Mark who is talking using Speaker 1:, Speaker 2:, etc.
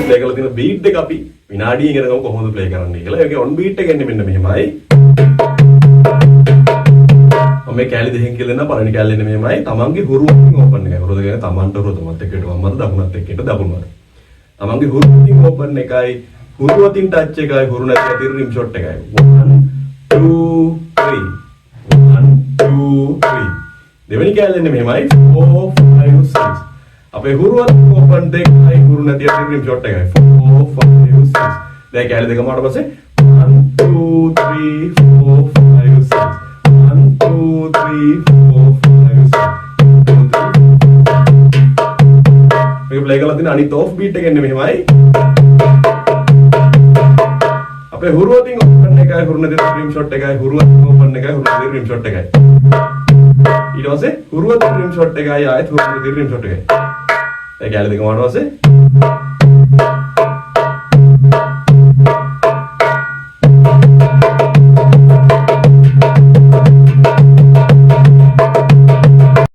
Speaker 1: Play කරලා තියෙන beat එක අපි විනාඩියෙන් ඉගෙන ගමු කොහොමද ප්ලේ කරන්නේ කියලා. ඒකේ ඔන් බීට් එක එන්නේ මෙන්න මෙහෙමයි. මම මේ කැලේ දෙකෙන් කියලා දෙනවා. පළවෙනි කැලේ එන්නේ මෙහෙමයි. තමන්ගේ හුරුවකින් ඕපන් එකයි. හුරුව කියන්නේ තමන්ට හුරුවමත් එක්කට වම්මද දකුණත් එක්කට දකුණුමද. තමන්ගේ හුරුවකින් ඕපන් එකයි හුරුවකින් ටච් එකයි හුරු නැති ඇති රිම් ෂොට් එකයි. 1 2 3 1 2 3 දෙවෙනි කැලේ එන්නේ මෙහෙමයි. 4 5 6 අපේ හුරුවත් ඕපන් දෙකයි හුරු නැති ඇති රිම් ෂොට් එකයි. 4 5 6 දැන් කැලේ දෙකම ආවට පස්සේ 1 2 3 4 5 6 1 2 3 4 5 6 මේක ප්ලේ කරලා තියෙන අනිත් ඔෆ් බීට් එක එන්නේ මෙහෙමයි. අපේ හුරුවතින් ඕපන් එකයි හුරු නැති රිම් ෂොට් එකයි හුරුවතින් ඕපන් එකයි හුරු නැති රිම් ෂොට් එකයි. ඊට පස්සේ හුරුවතින් රිම් ෂොට් එකයි ආයෙත් හුරු නැති රිම් ෂොට් එකයි. දැන් කැලේ දෙකම ආවට පස්සේ